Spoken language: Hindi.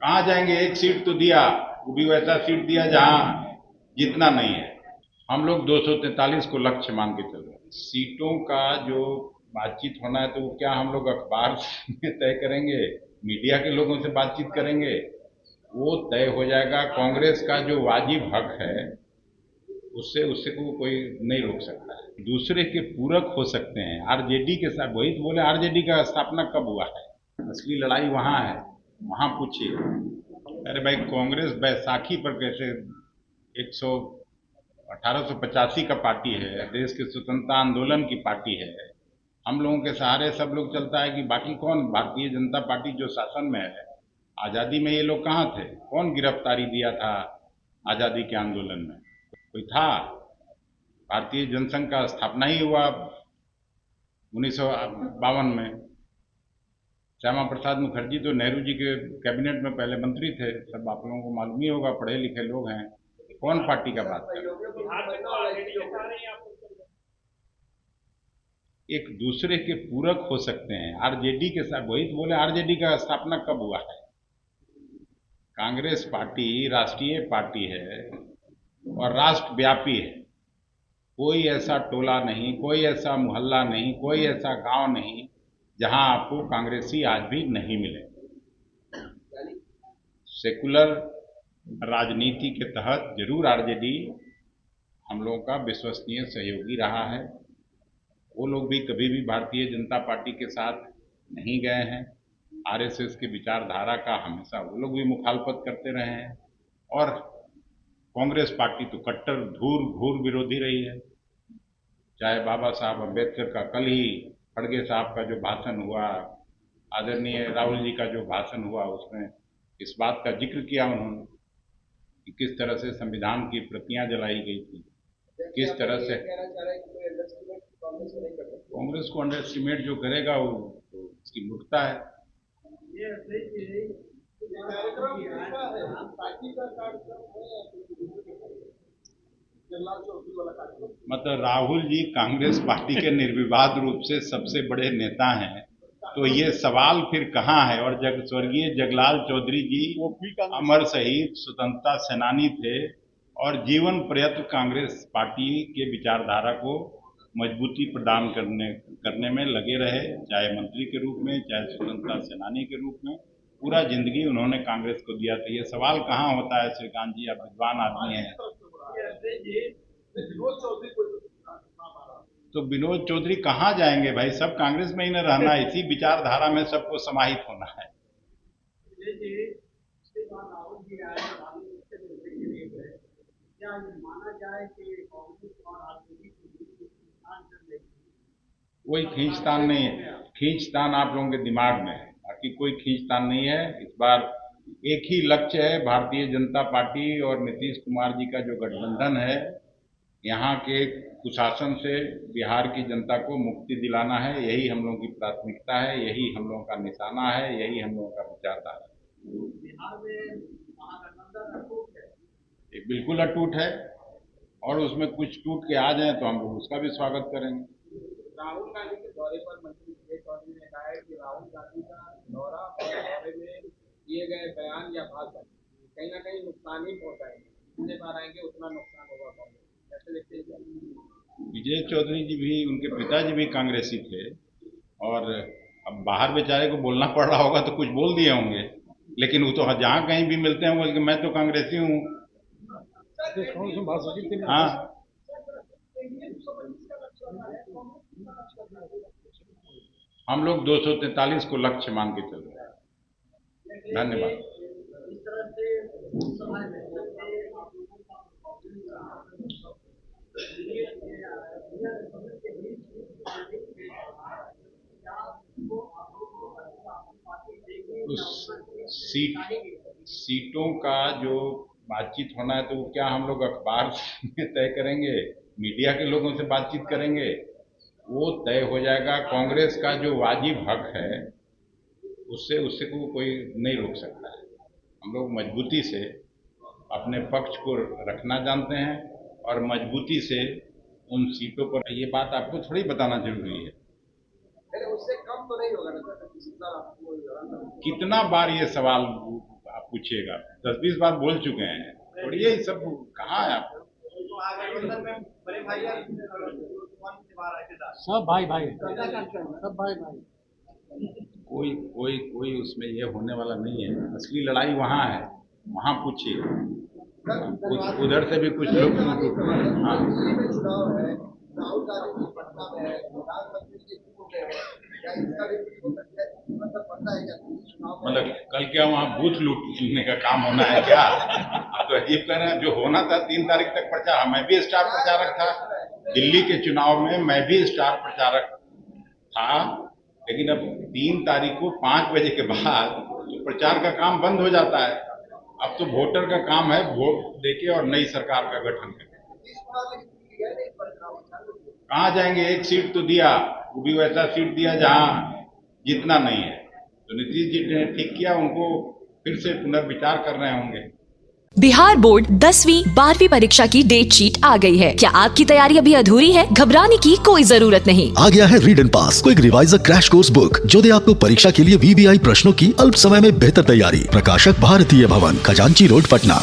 कहाँ जाएंगे? एक सीट तो दिया, वो भी वैसा सीट दिया जहां जितना नहीं है। हम लोग 243 को लक्ष्य मान के चल रहे हैं। सीटों का जो बातचीत होना है तो वो क्या हम लोग अखबार में तय करेंगे, मीडिया के लोगों से बातचीत करेंगे? वो तय हो जाएगा। कांग्रेस का जो वाजिब हक है उससे उससे को कोई नहीं रोक सकता है। दूसरे के पूरक हो सकते हैं। आरजेडी के साथ वही तो बोले, आरजेडी का स्थापना कब हुआ है? असली लड़ाई वहां है, वहां पूछिए। अरे भाई, कांग्रेस बैसाखी पर कैसे 100 1885 का पार्टी है, देश के स्वतंत्रता आंदोलन की पार्टी है। हम लोगों के सहारे सब लोग चलता है कि बाकी कौन? भारतीय जनता पार्टी जो शासन में है, आजादी में ये लोग कहाँ थे? कौन गिरफ्तारी दिया था आजादी के आंदोलन में? कोई था? भारतीय जनसंघ का स्थापना ही हुआ 1952 में। श्यामा प्रसाद मुखर्जी तो नेहरू जी के कैबिनेट में पहले मंत्री थे, सब आप लोगों को मालूम ही होगा, पढ़े लिखे लोग हैं। कौन पार्टी का बात कर रहे हैं? एक दूसरे के पूरक हो सकते हैं। आरजेडी के साथ वही तो बोले, आरजेडी का स्थापना कब हुआ है? कांग्रेस पार्टी राष्ट्रीय पार्टी है और राष्ट्रव्यापी है। कोई ऐसा टोला नहीं, कोई ऐसा मोहल्ला नहीं, कोई ऐसा गांव नहीं जहां आपको कांग्रेसी आज भी नहीं मिले। सेकुलर राजनीति के तहत जरूर आरजेडी हम लोगों का विश्वसनीय सहयोगी रहा है। वो लोग भी कभी भी भारतीय जनता पार्टी के साथ नहीं गए हैं। आरएसएस की विचारधारा का हमेशा वो लोग भी मुखालफत करते रहे हैं। और कांग्रेस पार्टी तो कट्टर धूर घूर विरोधी रही है। चाहे बाबा साहब अम्बेडकर का कल ही खड़गे साहब का जो भाषण हुआ, आदरणीय राहुल जी का जो भाषण हुआ, उसमें इस बात का जिक्र किया उन्होंने कि किस तरह से संविधान की प्रतियां जलाई गई थी, किस तरह से। कांग्रेस को अंडर एस्टिमेट जो करेगा वो तो उसकी मूर्खता है। मतलब राहुल जी कांग्रेस पार्टी के निर्विवाद रूप से सबसे बड़े नेता हैं, तो ये सवाल फिर कहाँ है? और स्वर्गीय जगलाल चौधरी जी अमर शहीद स्वतंत्रता सेनानी थे और जीवन पर्यंत कांग्रेस पार्टी के विचारधारा को मजबूती प्रदान करने करने में लगे रहे, चाहे मंत्री के रूप में, चाहे स्वतंत्रता सेनानी के रूप में। पूरा जिंदगी उन्होंने कांग्रेस को दिया था। ये सवाल कहाँ होता है? श्रीकांत जी, आप विद्वान आदमी हैं। तो विनोद चौधरी कहाँ जाएंगे भाई? सब कांग्रेस में ही न रहना है, इसी विचारधारा में सबको समाहित होना है। कोई खींचतान नहीं है। खींचतान आप लोगों के दिमाग में है, बाकी कोई खींचतान नहीं है। इस बार एक ही लक्ष्य है, भारतीय जनता पार्टी और नीतीश कुमार जी का जो गठबंधन है, यहाँ के कुशासन से बिहार की जनता को मुक्ति दिलाना है। यही हम लोगों की प्राथमिकता है, यही हम लोगों का निशाना है, यही हम लोगों का विचारधारा है। ये बिल्कुल अटूट है, और उसमें कुछ टूट के आ जाए तो हम लोग उसका भी स्वागत करेंगे। राहुल गांधी के दौरे पर मंत्री विजय चौधरी ने कहा है कि राहुल गांधी का दौरा और दौरे में किए गए बयान या भाषण कहीं ना कहीं नुकसान ही पहुंचाएंगे, जितने बार आएंगे उतना नुकसान होगा कांग्रेस। कैसे देखते हैं? विजय चौधरी जी भी, उनके पिताजी भी कांग्रेसी थे, और अब बाहर बेचारे को बोलना पड़ रहा होगा तो कुछ बोल दिए होंगे, लेकिन वो तो जहां कहीं भी मिलते हैं बोल मैं तो कांग्रेसी हूँ। हाँ, हम लोग 243 को लक्ष्य मान के चल रहे हैं। धन्यवाद। तो सीटों का जो बातचीत होना है तो वो क्या हम लोग अखबार में तय करेंगे, मीडिया के लोगों से बातचीत करेंगे? वो तय हो जाएगा। कांग्रेस का जो वाजिब हक है उससे उससे को कोई नहीं रोक सकता है। हम लोग मजबूती से अपने पक्ष को रखना जानते हैं, और मजबूती से उन सीटों पर। ये बात आपको थोड़ी बताना जरूरी है। उससे कम तो नहीं होगा ना? कितना बार ये सवाल पूछिएगा, 10-20 बार बोल चुके हैं। और ये सब कहाँ है आप? सब भाई भाई, सब भाई भाई। कोई कोई कोई उसमें ये होने वाला नहीं है। असली लड़ाई वहाँ है, वहाँ पूछिए। उधर से भी कुछ लोग हाँ, चुनाव है, राहुल गांधी जी पटना में है, प्रधानमंत्री जी दिल्ली में है, क्या इसका भी कुछ हो सकता है? मतलब पता है क्या चुनाव में? मतलब कल क्या वहाँ बूथ लूटने का काम होना है क्या? आप तो अजीब कह रहे हैं। जो होना था 3 तारीख तक प्रचार, मैं भी स्टार प्रचारक था दिल्ली के चुनाव में, मैं भी स्टार प्रचारक था, लेकिन अब 3 तारीख को 5 बजे के बाद तो प्रचार का काम बंद हो जाता है। अब तो वोटर का काम है वोट देके और नई सरकार का गठन करना। कहाँ जाएंगे? एक सीट तो दिया, वो भी वैसा सीट दिया जहाँ जितना नहीं है। तो नीतीश जी ने ठीक किया, उनको फिर से पुनर्विचार कर रहे होंगे। बिहार बोर्ड 10वीं 12वीं परीक्षा की डेट शीट आ गई है। क्या आपकी तैयारी अभी अधूरी है? घबराने की कोई जरूरत नहीं। आ गया है read and pass quick reviser crash course book, जो दे आपको परीक्षा के लिए VVI प्रश्नों की अल्प समय में बेहतर तैयारी। प्रकाशक भारतीय भवन, खजांची रोड, पटना।